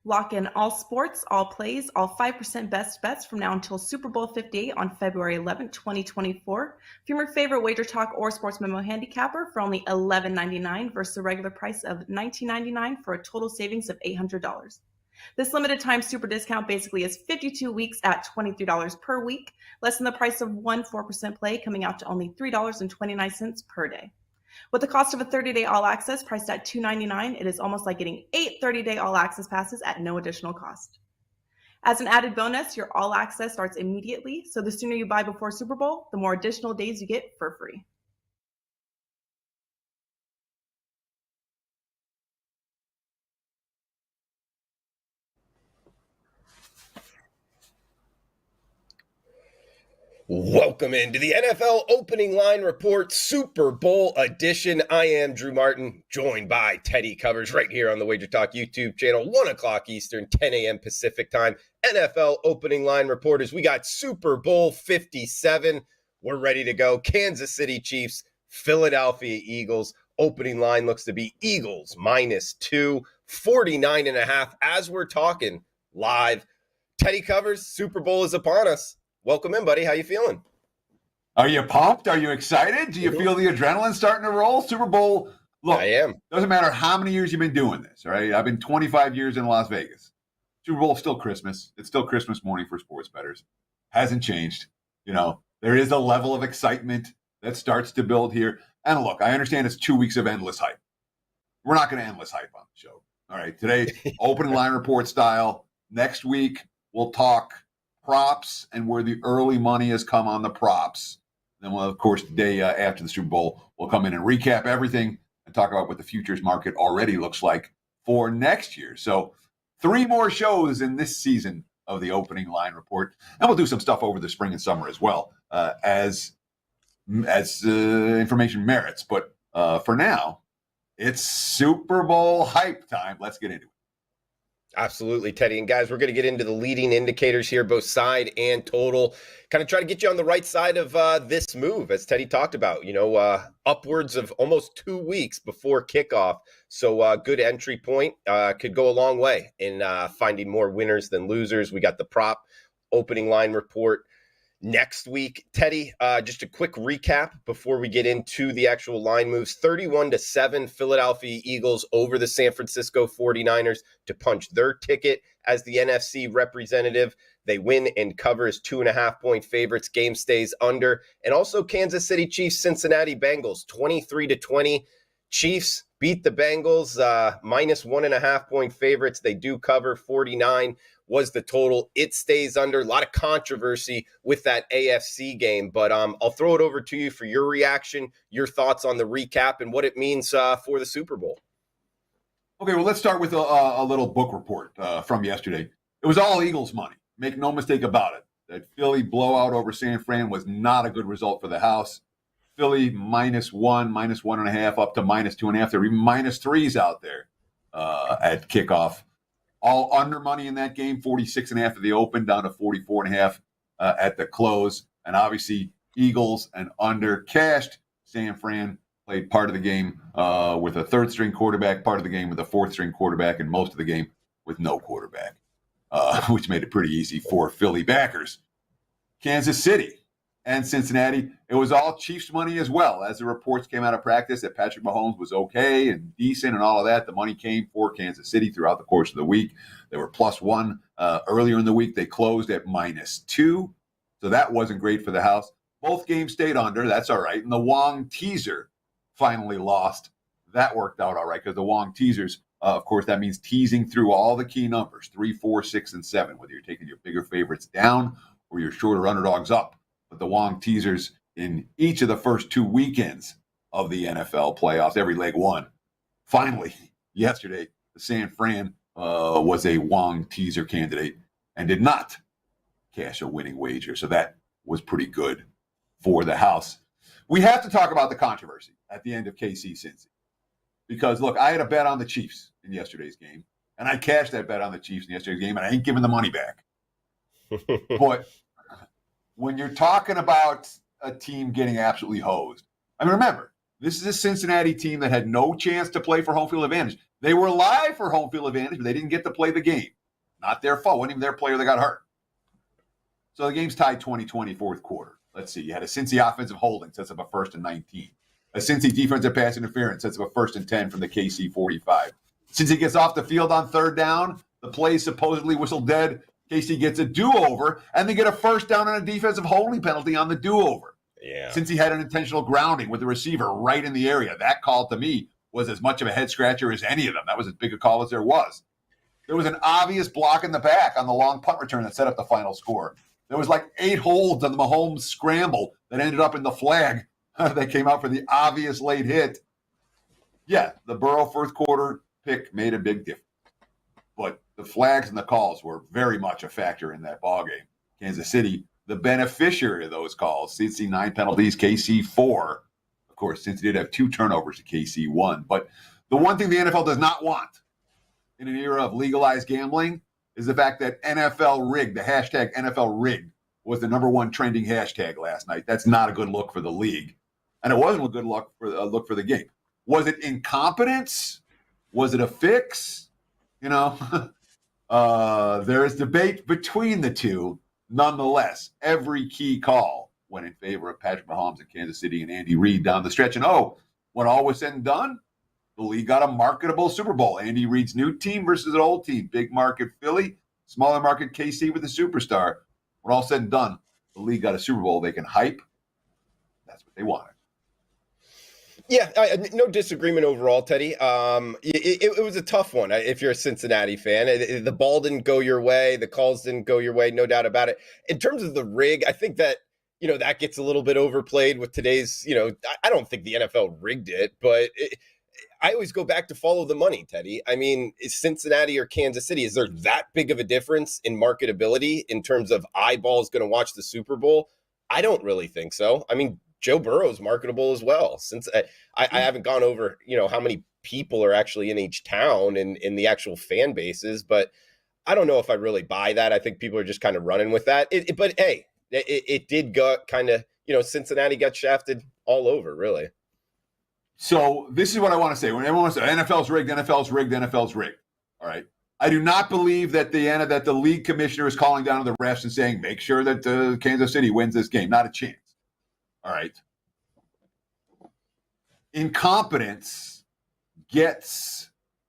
Lock in all sports, all plays, all 5% best bets from now until Super Bowl 58 on February 11, 2024. From your favorite WagerTalk or Sports Memo handicapper for only $11.99 versus a regular price of $19.99 for a total savings of $800. This limited time super discount basically is 52 weeks at $23 per week, less than the price of one 4% play, coming out to only $3.29 per day. With the cost of a 30-day all-access priced at $2.99, it is almost like getting 8 30-day all-access passes at no additional cost. As an added bonus, your all-access starts immediately, so the sooner you buy before Super Bowl, the more additional days you get for free. Welcome into the NFL Opening Line Report Super Bowl edition. I am Drew Martin, joined by Teddy Covers right here on the WagerTalk YouTube channel, 1 o'clock Eastern, 10 a.m. Pacific time. NFL Opening Line Reporters, we got Super Bowl 57. We're ready to go. Kansas City Chiefs, Philadelphia Eagles. Opening line looks to be Eagles -2, 49.5 as we're talking live. Teddy Covers, Super Bowl is upon us. Welcome in, buddy. How you feeling? Are you pumped? Are you excited? Do you feel the adrenaline starting to roll? Super Bowl, look, I am. Doesn't matter how many years you've been doing this, all right? I've been 25 years in Las Vegas. Super Bowl is still Christmas. It's still Christmas morning for sports bettors. Hasn't changed. You know, there is a level of excitement that starts to build here. And look, I understand it's 2 weeks of endless hype. We're not going to endless hype on the show. All right, today, opening line report style. Next week, we'll talk props and where the early money has come on the props. Then we'll, of course, the day after the Super Bowl, we'll come in and recap everything and talk about what the futures market already looks like for next year. So 3 more shows in this season of the Opening Line Report. And we'll do some stuff over the spring and summer as well as information merits. But for now, it's Super Bowl hype time. Let's get into it. Absolutely, Teddy. And guys, we're going to get into the leading indicators here, both side and total. Kind of try to get you on the right side of this move, as Teddy talked about, upwards of almost 2 weeks before kickoff. So good entry point could go a long way in finding more winners than losers. We got the prop opening line report next week. Teddy, just a quick recap before we get into the actual line moves. 31-7 Philadelphia Eagles over the San Francisco 49ers to punch their ticket as the NFC representative. They win and cover as 2.5-point favorites. Game stays under. And also Kansas City Chiefs, Cincinnati Bengals, 23-20. Chiefs beat the Bengals, -1.5-point favorites. They do cover. 49 was the total. It stays under. A lot of controversy with that AFC game, but I'll throw it over to you for your reaction, your thoughts on the recap, and what it means for the Super Bowl. Okay, well, let's start with a little book report from yesterday. It was all Eagles money. Make no mistake about it. That Philly blowout over San Fran was not a good result for the house. Philly -1, -1.5, up to -2.5. There were even -3s out there at kickoff. All under money in that game, 46.5 at the open, down to 44.5 at the close. And obviously, Eagles and under cashed. San Fran played part of the game with a third-string quarterback, part of the game with a fourth-string quarterback, and most of the game with no quarterback, which made it pretty easy for Philly backers. Kansas City and Cincinnati, it was all Chiefs money as well. As the reports came out of practice that Patrick Mahomes was okay and decent and all of that, the money came for Kansas City throughout the course of the week. They were +1. Earlier in the week, they closed at -2. So that wasn't great for the house. Both games stayed under. That's all right. And the Wong teaser finally lost. That worked out all right because the Wong teasers, of course, that means teasing through all the key numbers, 3, 4, 6, and 7, whether you're taking your bigger favorites down or your shorter underdogs up. But the Wong teasers in each of the first 2 weekends of the NFL playoffs, every leg won. Finally, yesterday, the San Fran was a Wong teaser candidate and did not cash a winning wager. So that was pretty good for the house. We have to talk about the controversy at the end of KC Cincy. Because, look, I had a bet on the Chiefs in yesterday's game, and I cashed that bet on the Chiefs in yesterday's game, and I ain't giving the money back. But when you're talking about a team getting absolutely hosed, I mean, remember, this is a Cincinnati team that had no chance to play for home field advantage. They were live for home field advantage, but they didn't get to play the game. Not their fault. Wasn't even their player that got hurt. So the game's tied 20-20 fourth quarter. Let's see. You had a Cincy offensive holding, sets up a 1st and 19. A Cincy defensive pass interference sets up a 1st and 10 from the KC 45. Cincy gets off the field on 3rd down. The play supposedly whistled dead. KC gets a do-over, and they get a 1st down and a defensive holding penalty on the do-over. Yeah. Cincy had an intentional grounding with the receiver right in the area. That call, to me, was as much of a head-scratcher as any of them. That was as big a call as there was. There was an obvious block in the back on the long punt return that set up the final score. There was like 8 holds on the Mahomes scramble that ended up in the flag that came out for the obvious late hit. Yeah, the Burrow fourth quarter pick made a big difference. But the flags and the calls were very much a factor in that ballgame. Kansas City, the beneficiary of those calls. Cincy 9 penalties, KC 4. Of course, Cincy did have 2 turnovers to KC 1. But the one thing the NFL does not want in an era of legalized gambling is the fact that NFL rigged, the hashtag NFL rigged, was the #1 trending hashtag last night. That's not a good look for the league. And it wasn't a good look for the game. Was it incompetence? Was it a fix? You know, there is debate between the two. Nonetheless, every key call went in favor of Patrick Mahomes in Kansas City and Andy Reid down the stretch. And when all was said and done, the league got a marketable Super Bowl. Andy Reid's new team versus an old team. Big market Philly, smaller market KC with a superstar. When all said and done, the league got a Super Bowl they can hype. That's what they wanted. Yeah, no disagreement overall, Teddy. It was a tough one if you're a Cincinnati fan. The ball didn't go your way. The calls didn't go your way, no doubt about it. In terms of the rig, I think that, that gets a little bit overplayed with today's, I don't think the NFL rigged it, but I always go back to follow the money, Teddy. I mean, is Cincinnati or Kansas City, is there that big of a difference in marketability in terms of eyeballs going to watch the Super Bowl? I don't really think so. I mean, Joe Burrow's marketable as well. Since I haven't gone over, how many people are actually in each town and in the actual fan bases, but I don't know if I really buy that. I think people are just kind of running with that. But hey, it did go kind of, Cincinnati got shafted all over, really. So this is what I want to say. When everyone says NFL's rigged, NFL's rigged, NFL's rigged. All right. I do not believe that the league commissioner is calling down to the refs and saying, make sure that Kansas City wins this game. Not a chance. All right. Incompetence gets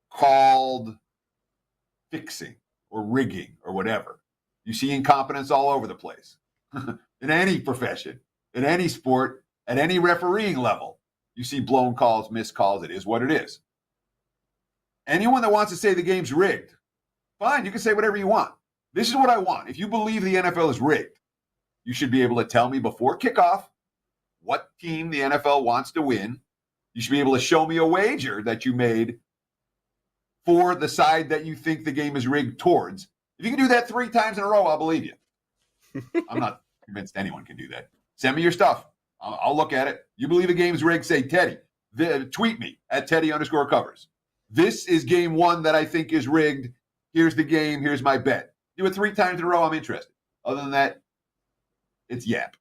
called fixing or rigging or whatever. You see incompetence all over the place. In any profession, in any sport, at any refereeing level, you see blown calls, missed calls. It is what it is. Anyone that wants to say the game's rigged, fine, you can say whatever you want. This is what I want. If you believe the NFL is rigged, you should be able to tell me before kickoff what team the NFL wants to win. You should be able to show me a wager that you made for the side that you think the game is rigged towards. If you can do that 3 times in a row, I'll believe you. I'm not convinced anyone can do that. Send me your stuff. I'll look at it. You believe a game's rigged, say Teddy. Tweet me at Teddy_covers. This is game 1 that I think is rigged. Here's the game. Here's my bet. Do it 3 times in a row. I'm interested. Other than that, it's yap.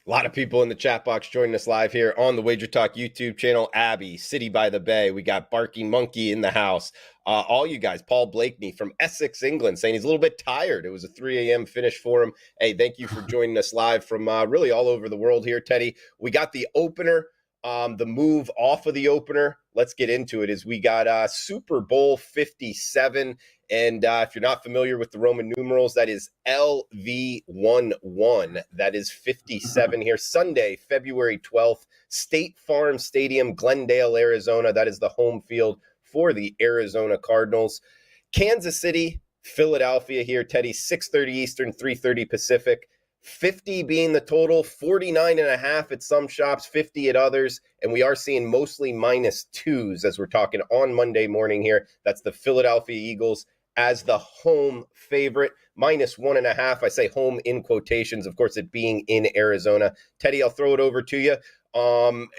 A lot of people in the chat box joining us live here on the WagerTalk YouTube channel. Abby, City by the Bay. We got Barking Monkey in the house. All you guys, Paul Blakeney from Essex, England, saying he's a little bit tired. It was a 3 a.m. finish for him. Hey, thank you for joining us live from really all over the world here, Teddy. We got the opener, the move off of the opener. Let's get into it. As we got Super Bowl 57. And if you're not familiar with the Roman numerals, that is LV11. That is 57 here. Sunday, February 12th, State Farm Stadium, Glendale, Arizona. That is the home field for the Arizona Cardinals. Kansas City, Philadelphia here, Teddy, 6:30 Eastern, 3:30 Pacific. 50 being the total, 49.5 at some shops, 50 at others. And we are seeing mostly -2s as we're talking on Monday morning here. That's the Philadelphia Eagles as the home favorite, -1.5. I say home in quotations, of course, it being in Arizona. Teddy, I'll throw it over to you.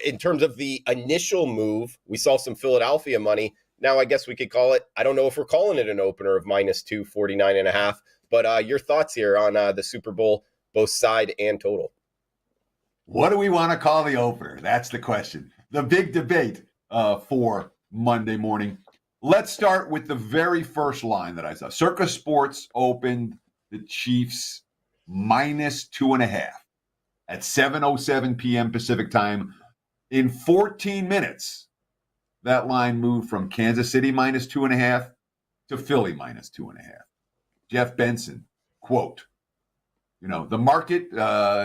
In terms of the initial move, we saw some Philadelphia money. Now, I guess we could call it, I don't know if we're calling it an opener of -2, 49.5, but your thoughts here on the Super Bowl, both side and total. What do we want to call the opener? That's the question. The big debate for Monday morning. Let's start with the very first line that I saw. Circa Sports opened the Chiefs -2.5 at 7:07 p.m. Pacific time. In 14 minutes, that line moved from Kansas City -2.5 to Philly -2.5. Jeff Benson, quote, the market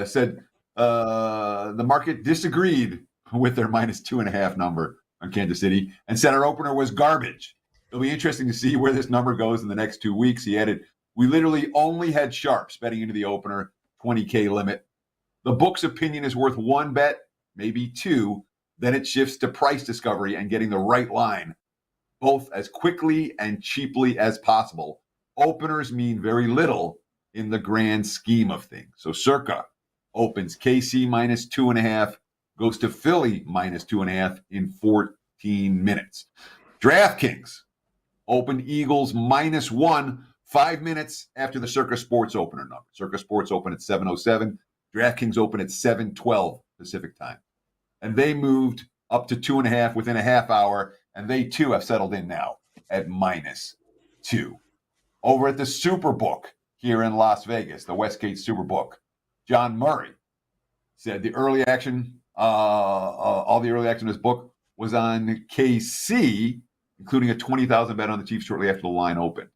said the market disagreed with their -2.5 number on Kansas City and said our opener was garbage. It'll be interesting to see where this number goes in the next 2 weeks. He added, we literally only had sharps betting into the opener, 20K limit. The book's opinion is worth one bet, maybe two. Then it shifts to price discovery and getting the right line, both as quickly and cheaply as possible. Openers mean very little in the grand scheme of things. So Circa opens KC -2.5, goes to Philly -2.5 in 14 minutes. DraftKings opened Eagles -1 5 minutes after the Circa Sports opener number. Circa Sports opened at 7:07. DraftKings opened at 7:12 Pacific time. And they moved up to 2.5 within a half hour, and they too have settled in now at -2. Over at the Superbook here in Las Vegas, the Westgate Superbook, John Murray said the early action, all the early action in his book was on KC, including a 20,000 bet on the Chiefs shortly after the line opened.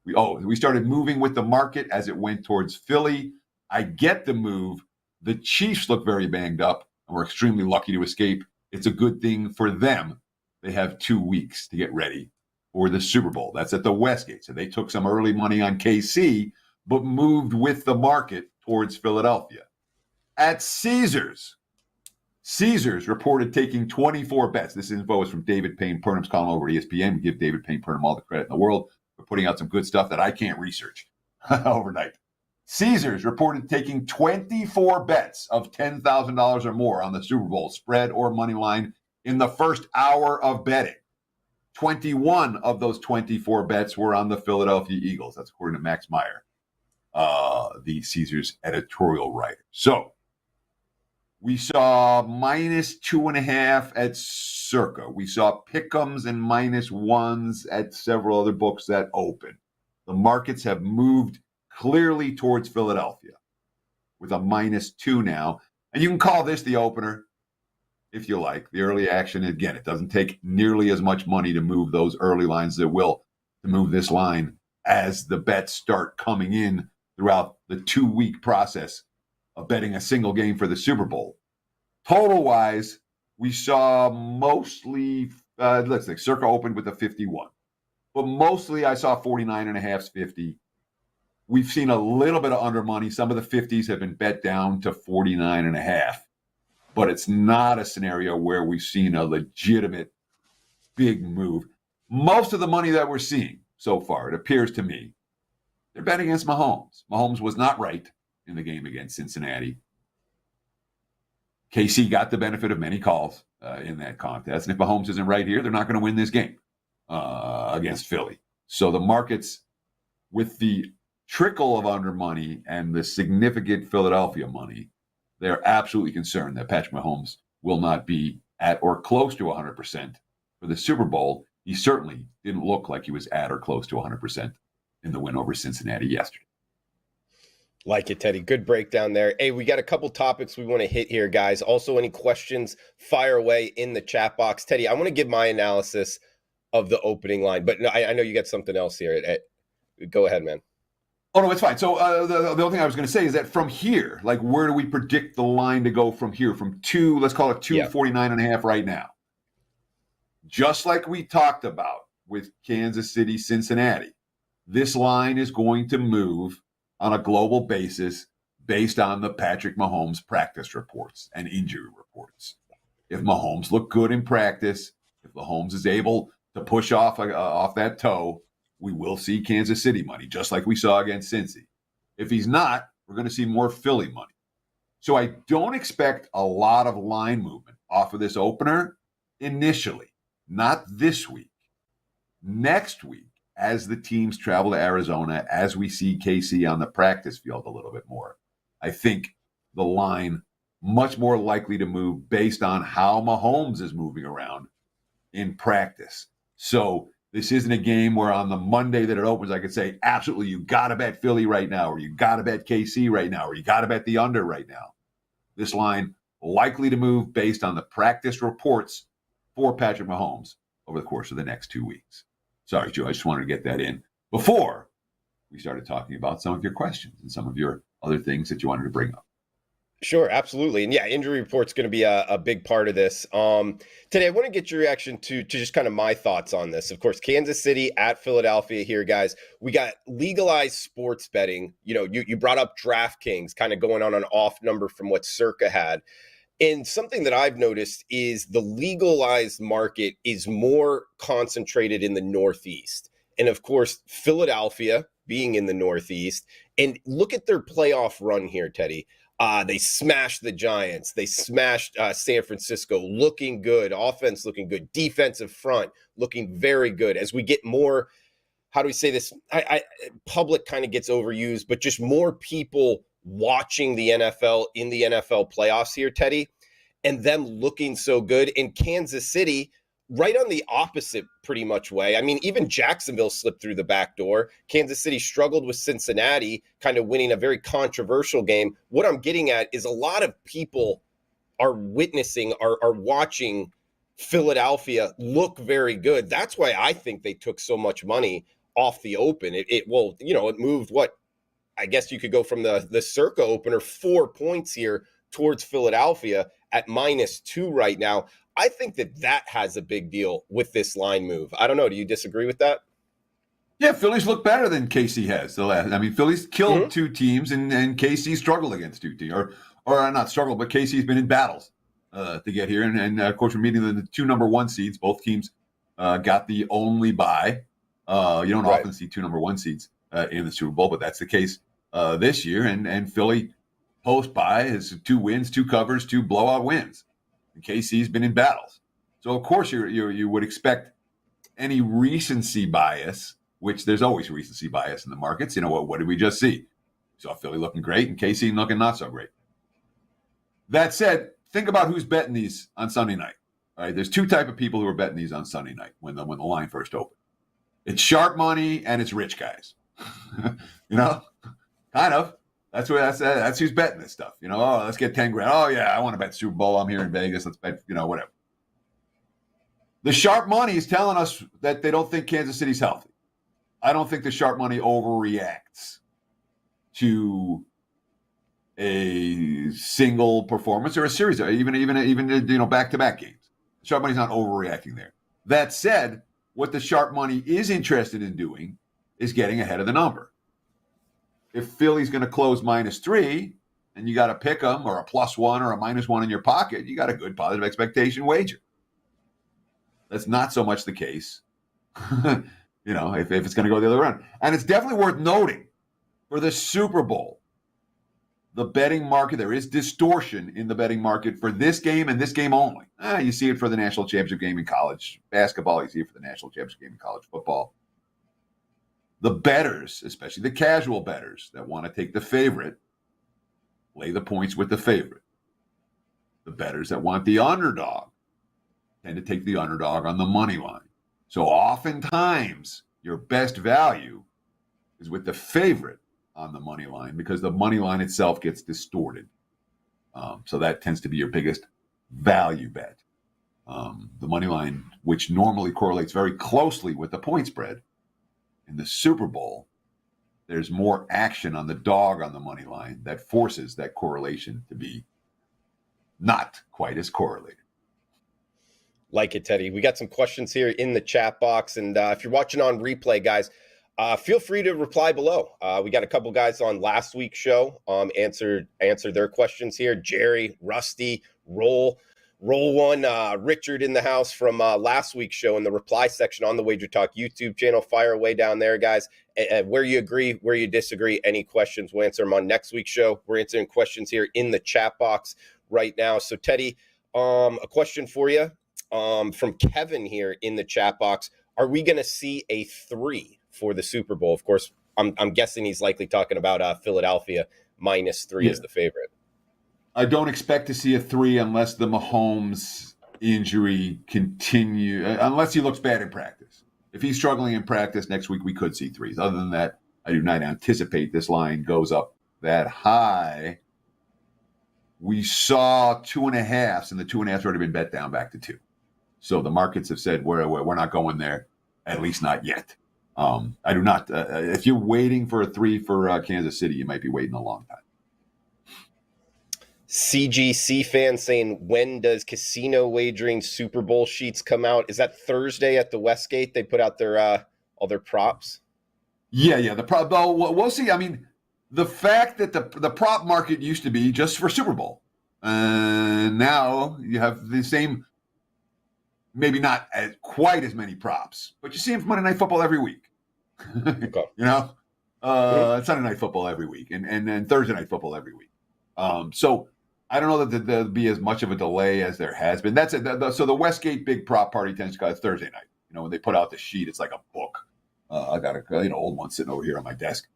We started moving with the market as it went towards Philly. I get the move. The Chiefs look very banged up, and we're extremely lucky to escape. It's a good thing for them. They have 2 weeks to get ready for the Super Bowl. That's at the Westgate. So they took some early money on KC, but moved with the market towards Philadelphia. At Caesars reported taking 24 bets. This info is from David Payne Purnham's column over at ESPN. We give David Payne Purnham all the credit in the world for putting out some good stuff that I can't research overnight. Caesars reported taking 24 bets of $10,000 or more on the Super Bowl spread or money line in the first hour of betting. 21 of those 24 bets were on the Philadelphia Eagles. That's according to Max Meyer, the Caesars editorial writer. So we saw -2.5 at Circa. We saw pick'ems and -1s at several other books that open. The markets have moved clearly towards Philadelphia with a -2 now. And you can call this the opener if you like. The early action, again, it doesn't take nearly as much money to move those early lines as it will to move this line as the bets start coming in throughout the 2-week process of betting a single game for the Super Bowl. Total-wise, we saw mostly, let's think, Circa opened with a 51. But mostly I saw 49.5s, 50. We've seen a little bit of under money. Some of the 50s have been bet down to 49.5. But it's not a scenario where we've seen a legitimate big move. Most of the money that we're seeing so far, it appears to me, they're betting against Mahomes. Mahomes was not right in the game against Cincinnati. KC got the benefit of many calls in that contest. And if Mahomes isn't right here, they're not going to win this game against Philly. So the markets, with the trickle of under money and the significant Philadelphia money, they're absolutely concerned that Patrick Mahomes will not be at or close to 100% for the Super Bowl. He certainly didn't look like he was at or close to 100% in the win over Cincinnati yesterday. Like it, Teddy. Good breakdown there. Hey, we got a couple topics we want to hit here, guys. Also, any questions, fire away in the chat box. Teddy, I want to give my analysis of the opening line, but I know you got something else here. Go ahead, man. Oh, no, it's fine. So the only thing I was going to say is that from here, like, where do we predict the line to go from here? From let's call it 249.5 right now. Just like we talked about with Kansas City, Cincinnati, this line is going to move on a global basis based on the Patrick Mahomes practice reports and injury reports. If Mahomes look good in practice, if Mahomes is able to push off that toe, we will see Kansas City money, just like we saw against Cincy. If he's not, we're going to see more Philly money. So I don't expect a lot of line movement off of this opener initially, not this week. Next week, as the teams travel to Arizona, as we see KC on the practice field a little bit more, I think the line much more likely to move based on how Mahomes is moving around in practice. So this isn't a game where on the Monday that it opens, I could say, absolutely, you got to bet Philly right now, or you got to bet KC right now, or you got to bet the under right now. This line likely to move based on the practice reports for Patrick Mahomes over the course of the next 2 weeks. Sorry, Joe, I just wanted to get that in before we started talking about some of your questions and some of your other things that you wanted to bring up. Sure, absolutely. And yeah, injury report's going to be a big part of this. Today, I want to get your reaction to just kind of my thoughts on this. Of course, Kansas City at Philadelphia here, guys. We got legalized sports betting. You know, you brought up DraftKings kind of going on an off number from what Circa had. And something that I've noticed is the legalized market is more concentrated in the Northeast. And of course, Philadelphia being in the Northeast. And look at their playoff run here, Teddy. They smashed the Giants. They smashed San Francisco, looking good. Offense looking good. Defensive front looking very good. As we get more, how do we say this? Public kind of gets overused, but just more people watching the NFL in the NFL playoffs here, Teddy, and them looking so good. In Kansas City, right on the opposite pretty much way. I mean, even Jacksonville slipped through the back door. Kansas City struggled with Cincinnati, kind of winning a very controversial game. What I'm getting at is a lot of people are witnessing, are watching Philadelphia look very good. That's why I think they took so much money off the open. It moved what? I guess you could go from the Circa opener 4 points here towards Philadelphia at -2 right now. I think that has a big deal with this line move. I don't know. Do you disagree with that? Yeah, Philly's looked better than KC has the last. I mean, Philly's killed two teams, and KC struggled against two teams, or not struggled, but KC's been in battles to get here, and of course we're meeting the two number one seeds. Both teams got the only bye. You don't often see two number one seeds in the Super Bowl, but that's the case this year. And Philly post bye is 2 wins, 2 covers, 2 blowout wins. And KC's been in battles, so of course you would expect any recency bias, which there's always recency bias in the markets. You know what did we just see? We saw Philly looking great and KC looking not so great. That said, think about who's betting these on Sunday night. All right, there's 2 type of people who are betting these on Sunday night when the line first opened. It's sharp money and it's rich guys. Kind of. That's who's betting this stuff. Oh, let's get 10 grand. Oh yeah, I want to bet Super Bowl. I'm here in Vegas. Let's bet, whatever. The sharp money is telling us that they don't think Kansas City's healthy. I don't think the sharp money overreacts to a single performance or a series, or even back-to-back games. Sharp money's not overreacting there. That said, what the sharp money is interested in doing is getting ahead of the number. If Philly's going to close -3 and you got a pick 'em or a +1 or a -1 in your pocket, you got a good positive expectation wager. That's not so much the case, if it's going to go the other way around. And it's definitely worth noting for the Super Bowl, the betting market, there is distortion in the betting market for this game and this game only. You see it for the national championship game in college basketball. You see it for the national championship game in college football. The bettors, especially the casual bettors that want to take the favorite, lay the points with the favorite. The bettors that want the underdog tend to take the underdog on the money line. So oftentimes, your best value is with the favorite on the money line because the money line itself gets distorted. So that tends to be your biggest value bet. The money line, which normally correlates very closely with the point spread, in the Super Bowl, there's more action on the dog on the money line that forces that correlation to be not quite as correlated. Like it, Teddy. We got some questions here in the chat box. And if you're watching on replay, guys, feel free to reply below. We got a couple guys on last week's show answer their questions here. Jerry, Rusty, Roll one, Richard in the house from last week's show in the reply section on the WagerTalk YouTube channel. Fire away down there, guys. Where you agree, where you disagree, any questions, we'll answer them on next week's show. We're answering questions here in the chat box right now. So, Teddy, a question for you from Kevin here in the chat box. Are we going to see a 3 for the Super Bowl? Of course, I'm guessing he's likely talking about Philadelphia -3 as the favorite. I don't expect to see a 3 unless the Mahomes injury continue, unless he looks bad in practice. If he's struggling in practice next week, we could see threes. Other than that, I do not anticipate this line goes up that high. We saw 2.5s, and the 2.5s already been bet down back to 2. So the markets have said we're not going there, at least not yet. I do not. If you're waiting for a 3 for Kansas City, you might be waiting a long time. CGC fan saying, when does casino wagering Super Bowl sheets come out? Is that Thursday at the Westgate? They put out their all their props. Yeah. We'll see. I mean, the fact that the prop market used to be just for Super Bowl, now you have the same, maybe not quite as many props, but you see them for Monday Night Football every week. Okay. Sunday Night Football every week, and then Thursday Night Football every week. So I don't know that there'll be as much of a delay as there has been. That's it. So the Westgate big prop party tends to go Thursday night. When they put out the sheet, it's like a book. I got a old one sitting over here on my desk.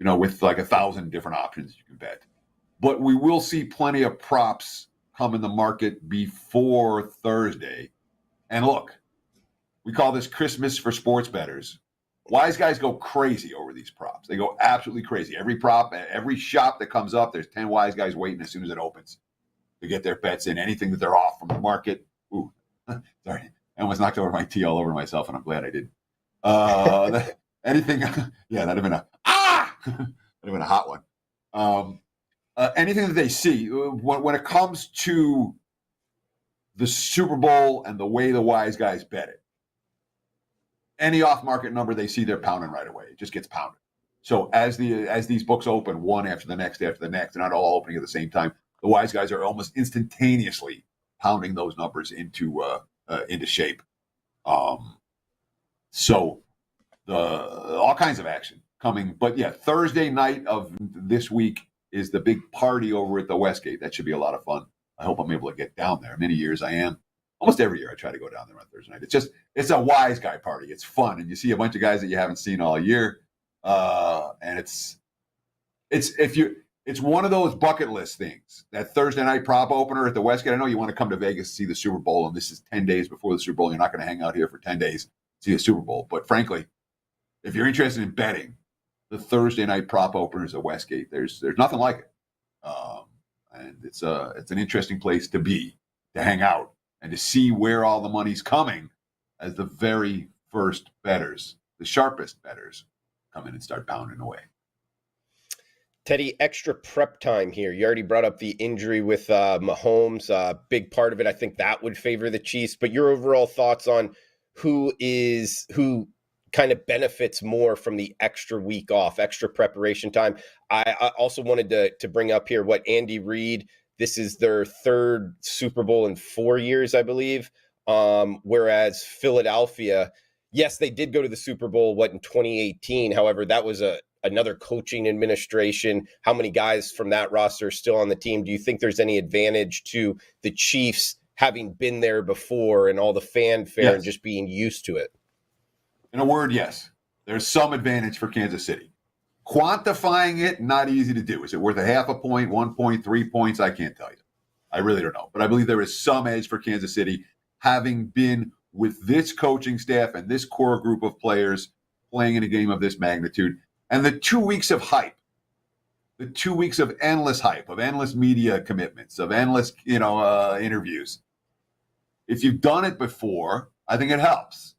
With like 1,000 different options you can bet. But we will see plenty of props come in the market before Thursday. And look, we call this Christmas for sports bettors. Wise guys go crazy over these props. They go absolutely crazy. Every prop, every shop that comes up, there's 10 wise guys waiting as soon as it opens to get their bets in. Anything that they're off from the market. Ooh, sorry. I almost knocked over my tea all over myself, and I'm glad I did. Anything, yeah, that'd have been that'd have been a hot one. Anything that they see, when it comes to the Super Bowl and the way the wise guys bet it, any off-market number they see, they're pounding right away. It just gets pounded. So as these books open, one after the next, they're not all opening at the same time. The wise guys are almost instantaneously pounding those numbers into shape. So all kinds of action coming. But yeah, Thursday night of this week is the big party over at the Westgate. That should be a lot of fun. I hope I'm able to get down there. Many years I am. Almost every year I try to go down there on Thursday night. It's a wise guy party. It's fun, and you see a bunch of guys that you haven't seen all year. And it's one of those bucket list things. That Thursday night prop opener at the Westgate. I know you want to come to Vegas to see the Super Bowl, and this is 10 days before the Super Bowl. You're not going to hang out here for 10 days to see the Super Bowl. But frankly, if you're interested in betting, the Thursday night prop openers at Westgate, there's nothing like it. And it's an interesting place to hang out, and to see where all the money's coming as the very first bettors, the sharpest bettors, come in and start pounding away. Teddy, extra prep time here. You already brought up the injury with Mahomes. Big part of it, I think that would favor the Chiefs. But your overall thoughts on who kind of benefits more from the extra week off, extra preparation time. I also wanted to bring up here what Andy Reid, this is their third Super Bowl in 4 years, I believe. Whereas Philadelphia, yes, they did go to the Super Bowl, in 2018. However, that was another coaching administration. How many guys from that roster are still on the team? Do you think there's any advantage to the Chiefs having been there before and all the fanfare and just being used to it? In a word, yes. There's some advantage for Kansas City. Quantifying it, not easy to do. Is it worth a half a point, 1 point, 3 points? I can't tell you. I really don't know. But I believe there is some edge for Kansas City, having been with this coaching staff and this core group of players playing in a game of this magnitude. And the 2 weeks of hype, the 2 weeks of endless hype, of endless media commitments, of endless interviews. If you've done it before, I think it helps.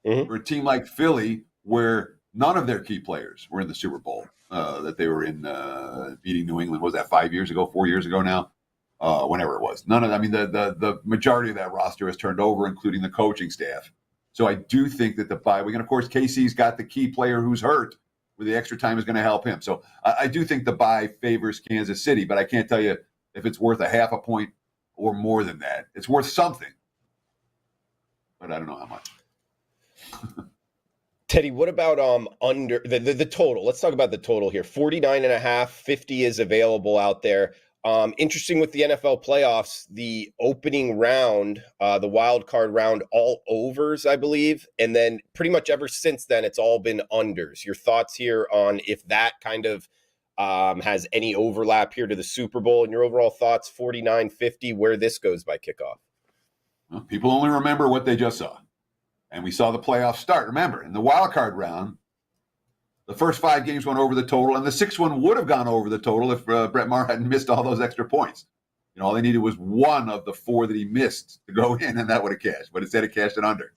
Mm-hmm. For a team like Philly, where none of their key players were in the Super Bowl, that they were in beating New England. Was that 5 years ago, 4 years ago now? Whenever it was. The majority of that roster has turned over, including the coaching staff. So I do think that the bye week, and of course, KC's got the key player who's hurt, where the extra time is going to help him. So I do think the bye favors Kansas City, but I can't tell you if it's worth a half a point or more than that. It's worth something, but I don't know how much. Teddy, what about under the total? Let's talk about the total here. 49.5, 50 is available out there. Interesting with the NFL playoffs, the opening round, the wild card round, all overs, I believe. And then pretty much ever since then, it's all been unders. Your thoughts here on if that kind of has any overlap here to the Super Bowl, and your overall thoughts, 49-50, where this goes by kickoff? Well, people only remember what they just saw. And we saw the playoffs start. Remember, in the wild card round, the first 5 games went over the total, and the 6th one would have gone over the total if Brett Maher hadn't missed all those extra points. All they needed was 1 of the 4 that he missed to go in, and that would have cashed. But instead, it cashed it under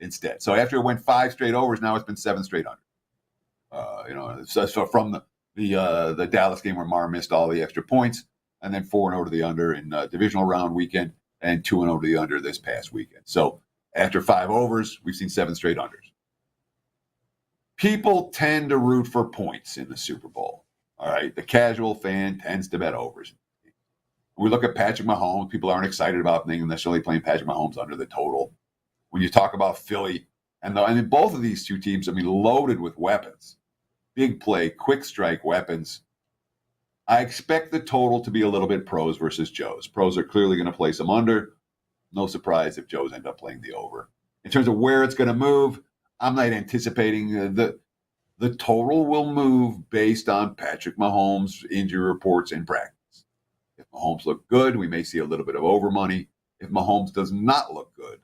instead. So after it went 5 straight overs, now it's been 7 straight under. So from the Dallas game where Maher missed all the extra points, and then 4-0 to the under in divisional round weekend, and 2-0 to the under this past weekend. So after 5 overs, we've seen 7 straight unders. People tend to root for points in the Super Bowl. All right, the casual fan tends to bet overs. We look at Patrick Mahomes. People aren't excited about necessarily playing Patrick Mahomes under the total. When you talk about Philly, and both of these 2 teams, loaded with weapons, big play, quick strike weapons. I expect the total to be a little bit pros versus Joes. Pros are clearly going to play some under. No surprise if Joes end up playing the over. In terms of where it's going to move, I'm not anticipating the total will move based on Patrick Mahomes' injury reports in practice. If Mahomes look good, we may see a little bit of over money. If Mahomes does not look good,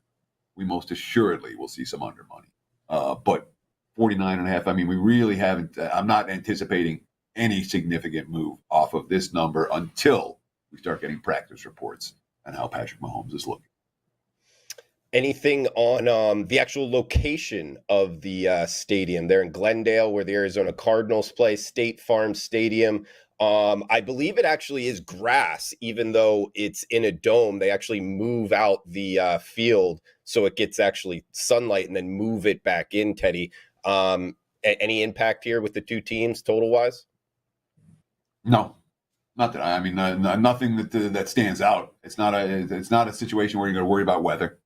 we most assuredly will see some under money. But 49.5, we really haven't, I'm not anticipating any significant move off of this number until we start getting practice reports on how Patrick Mahomes is looking. Anything on the actual location of the stadium? They're in Glendale, where the Arizona Cardinals play, State Farm Stadium. I believe it actually is grass, even though it's in a dome. They actually move out the field so it gets actually sunlight and then move it back in, Teddy. Any impact here with the 2 teams total-wise? No, not that. Nothing that stands out. It's not a situation where you're going to worry about weather.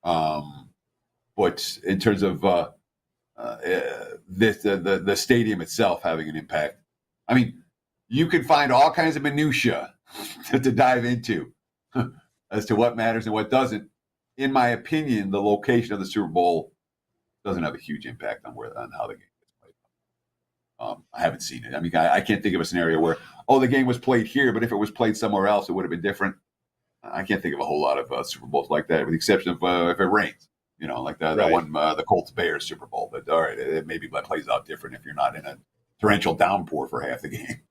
But in terms of the stadium itself having an impact, you can find all kinds of minutia to dive into as to what matters and what doesn't. In my opinion, the location of the Super Bowl doesn't have a huge impact on how the game gets played. I haven't seen it. I can't think of a scenario where, the game was played here, but if it was played somewhere else, it would have been different. I can't think of a whole lot of Super Bowls like that, with the exception of if it rains. Like that one, the Colts-Bears Super Bowl. But all right, it maybe plays out different if you're not in a torrential downpour for half the game.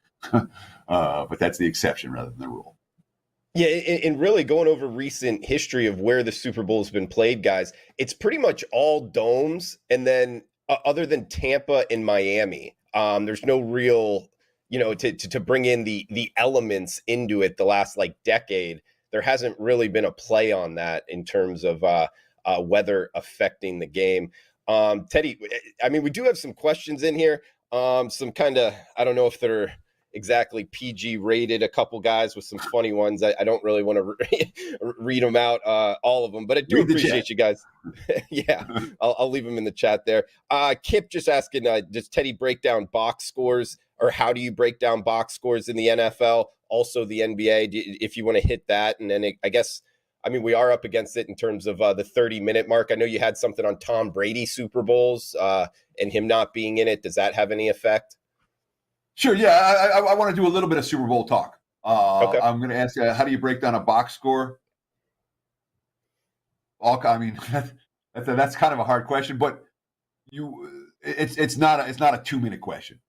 But that's the exception rather than the rule. Yeah, and really going over recent history of where the Super Bowl has been played, guys, it's pretty much all domes. And then other than Tampa and Miami, there's no real, to bring in the elements into it the last decade. There hasn't really been a play on that in terms of weather affecting the game. Teddy, we do have some questions in here. Some kind of, I don't know if they're exactly PG rated, a couple guys with some funny ones. I don't really want to read them out, all of them, but I do appreciate you guys. Yeah, I'll leave them in the chat there. Kip just asking, does Teddy break down box scores, or how do you break down box scores in the NFL? Also the NBA, if you want to hit that. And then I guess, we are up against it in terms of the 30-minute mark. I know you had something on Tom Brady Super Bowls and him not being in it. Does that have any effect? Sure, yeah. I want to do a little bit of Super Bowl talk. Okay. I'm going to ask, how do you break down a box score? That's kind of a hard question, but it's not a 2-minute question.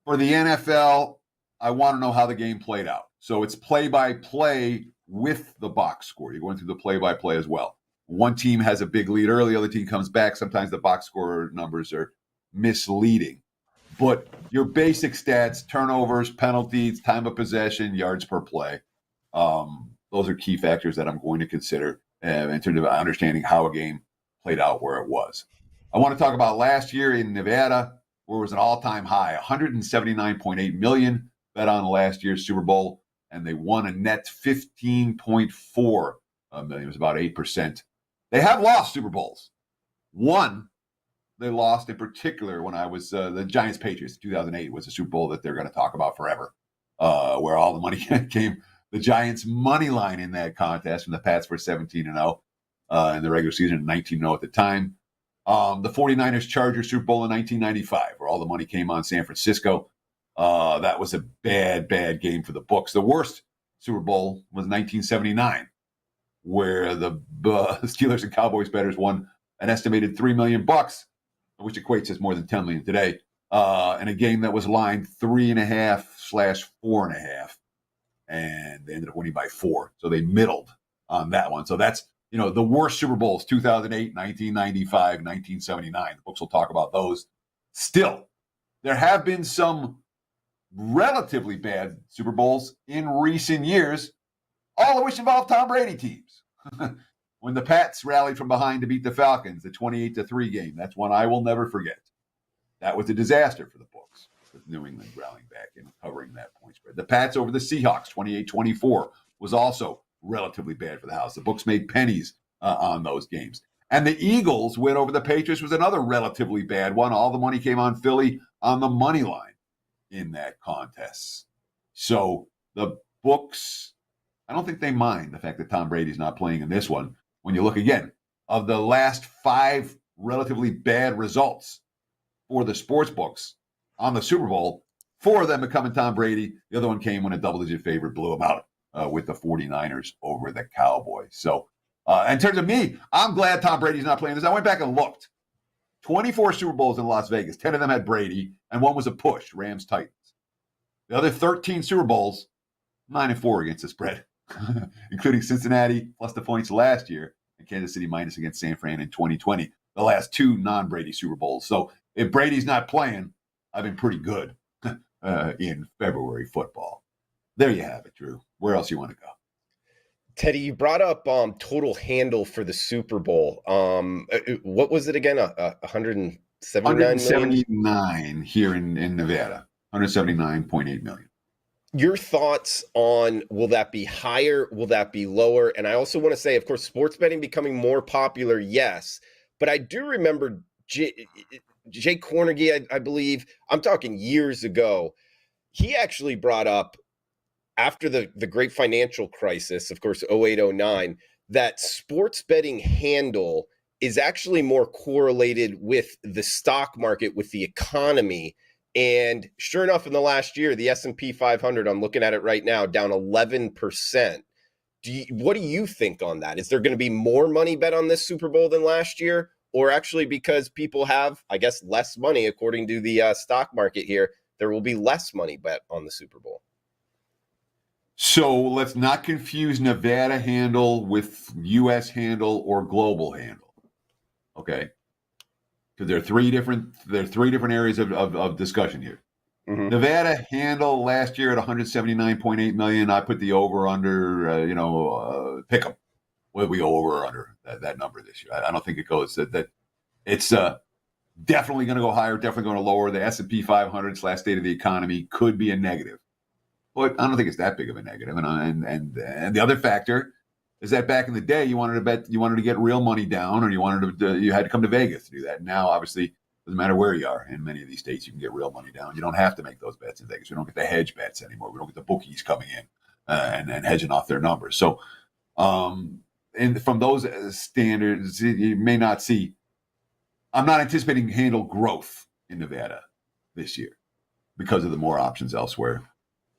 For the NFL, I want to know how the game played out. So it's play-by-play with the box score. You're going through the play-by-play as well. One team has a big lead early, the other team comes back. Sometimes the box score numbers are misleading. But your basic stats, turnovers, penalties, time of possession, yards per play, those are key factors that I'm going to consider in terms of understanding how a game played out where it was. I want to talk about last year in Nevada, where it was an all-time high, $179.8 million bet on last year's Super Bowl, and they won a net $15.4 million. It was about 8%. They have lost Super Bowls. One, they lost in particular when I was the Giants-Patriots. 2008 was a Super Bowl that they're going to talk about forever, where all the money came. The Giants' money line in that contest, and the Pats were 17-0 in the regular season, and 19-0 at the time. The 49ers-Chargers Super Bowl in 1995, where all the money came on San Francisco. That was a bad game for the books. The worst Super Bowl was 1979, where the Steelers and Cowboys bettors won an estimated $3 million, which equates as more than $10 million today, in a game that was lined 3.5/4.5, and they ended up winning by 4. So they middled on that one. So that's, the worst Super Bowls: 2008, 1995, 1979. The books will talk about those. Still, there have been some relatively bad Super Bowls in recent years, all of which involve Tom Brady teams. When the Pats rallied from behind to beat the Falcons, the 28-3 game, that's one I will never forget. That was a disaster for the books, with New England rallying back and covering that point spread. The Pats over the Seahawks, 28-24, was also relatively bad for the house. The books made pennies on those games. And the Eagles win over the Patriots was another relatively bad one. All the money came on Philly on the money line in that contest. So the books, I don't think they mind the fact that Tom Brady's not playing in this one. When you look again, of the last 5 relatively bad results for the sports books on the Super Bowl, 4 of them becoming Tom Brady. The other one came when a double-digit favorite blew him out with the 49ers over the Cowboys. So in terms of me, I'm glad Tom Brady's not playing this. I went back and looked. 24 Super Bowls in Las Vegas. 10 of them had Brady, and one was a push, Rams-Titans. The other 13 Super Bowls, 9-4 against the spread, including Cincinnati plus the points last year and Kansas City minus against San Fran in 2020, the last 2 non-Brady Super Bowls. So if Brady's not playing, I've been pretty good in February football. There you have it, Drew. Where else you want to go? Teddy, you brought up total handle for the Super Bowl. What was it again? 179 here in Nevada. 179.8 million. Your thoughts on, will that be higher? Will that be lower? And I also want to say, of course, sports betting becoming more popular, yes. But I do remember Jay Cornegie, I believe, I'm talking years ago, he actually brought up, after the great financial crisis, of course, 08-09, that sports betting handle is actually more correlated with the stock market, with the economy. And sure enough, in the last year, the S&P 500, I'm looking at it right now, down 11%. What do you think on that? Is there going to be more money bet on this Super Bowl than last year? Or actually, because people have, I guess, less money, according to the stock market here, there will be less money bet on the Super Bowl? So let's not confuse Nevada handle with U.S. handle or global handle. Okay. Because there are three different areas of discussion here. Mm-hmm. Nevada handle last year at 179.8 million. I put the over under, pick 'em. Will we go over or under that number this year? I don't think it goes that it's definitely going to go higher, definitely going to lower. The S&P 500 / state of the economy could be a negative, but I don't think it's that big of a negative. And the other factor is that back in the day, you wanted to get real money down, or you had to come to Vegas to do that. Now, obviously, it doesn't matter where you are. In many of these states, you can get real money down. You don't have to make those bets in Vegas. We don't get the hedge bets anymore. We don't get the bookies coming in and hedging off their numbers. So, and from those standards, you may not see. I'm not anticipating handle growth in Nevada this year because of the more options elsewhere.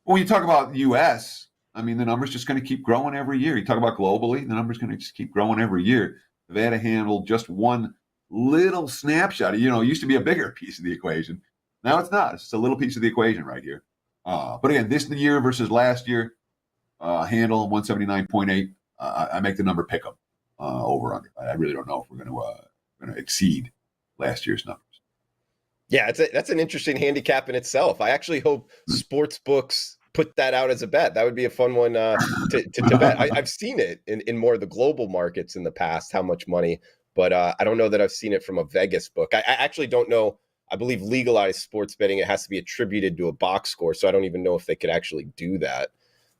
When you talk about U.S., I mean, the number's just going to keep growing every year. You talk about globally, the number's going to just keep growing every year. Nevada handle just one little snapshot. It used to be a bigger piece of the equation. Now it's not. It's just a little piece of the equation right here. But again, this year versus last year, handle 179.8. I make the number pick 'em over under. I really don't know if we're going to exceed last year's numbers. Yeah, that's an interesting handicap in itself. I actually hope sports books put that out as a bet. That would be a fun one to bet. I've seen it in more of the global markets in the past, how much money, but I don't know that I've seen it from a Vegas book. I actually don't know. I believe legalized sports betting, it has to be attributed to a box score, so I don't even know if they could actually do that.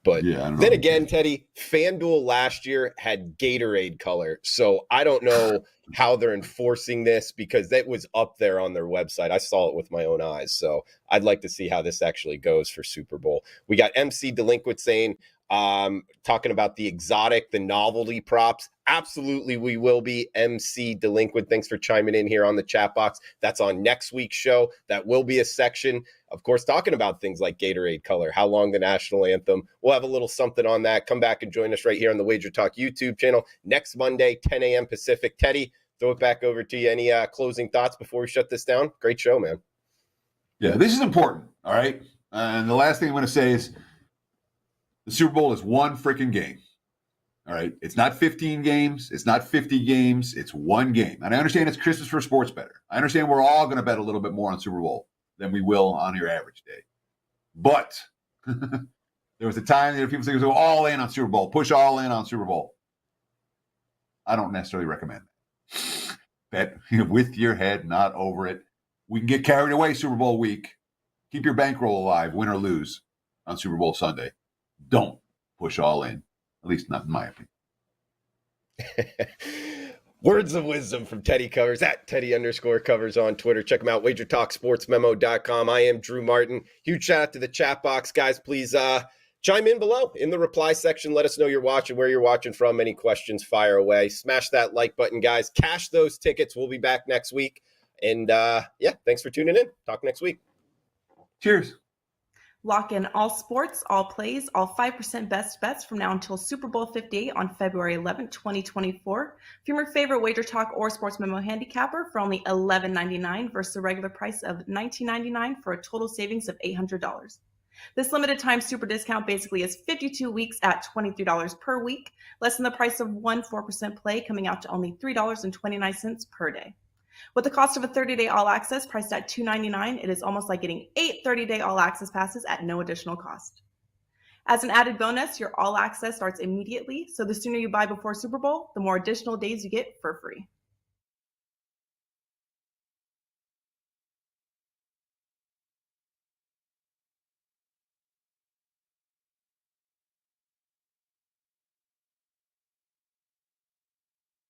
But then again, Teddy, FanDuel last year had Gatorade color. So I don't know how they're enforcing this, because that was up there on their website. I saw it with my own eyes. So I'd like to see how this actually goes for Super Bowl. We got MC Delinquent saying, talking about the exotic, the novelty props. absolutely we will be. MC Delinquent, thanks for chiming in here on the chat box. That's on next week's show. That will be a section, of course, talking about things like Gatorade color, how long the national anthem. We'll have a little something on that. Come back and join us right here on the Wager Talk YouTube channel next Monday, 10 a.m. Pacific. Teddy, throw it back over to you. Any closing thoughts before we shut this down? Great show, man. Yeah, this is important, all right? And the last thing I'm going to say is the Super Bowl is one freaking game, all right? It's not 15 games. It's not 50 games. It's one game. And I understand it's Christmas for a sports bettor. I understand we're all going to bet a little bit more on Super Bowl than we will on your average day. But there was a time that people say, go all in on Super Bowl, push all in on Super Bowl. I don't necessarily recommend that. Bet with your head, not over it. We can get carried away Super Bowl week. Keep your bankroll alive, win or lose, on Super Bowl Sunday. Don't push all in, at least not in my opinion. Words of wisdom from Teddy Covers, at Teddy_covers on Twitter. Check him out, WagerTalkSportsMemo.com. I am Drew Martin. Huge shout out to the chat box. Guys, please chime in below in the reply section. Let us know you're watching, where you're watching from. Any questions, fire away. Smash that like button, guys. Cash those tickets. We'll be back next week. And yeah, thanks for tuning in. Talk next week. Cheers. Lock in all sports, all plays, all 5% best bets from now until Super Bowl 58 on February 11, 2024. If you're your favorite Wager Talk or Sports Memo handicapper for only $11.99 versus a regular price of $19.99 for a total savings of $800. This limited time super discount basically is 52 weeks at $23 per week, less than the price of one 4% play, coming out to only $3.29 per day. With the cost of a 30-day all-access priced at $2.99, it is almost like getting 8 30-day all-access passes at no additional cost. As an added bonus, your all-access starts immediately, so the sooner you buy before Super Bowl, the more additional days you get for free.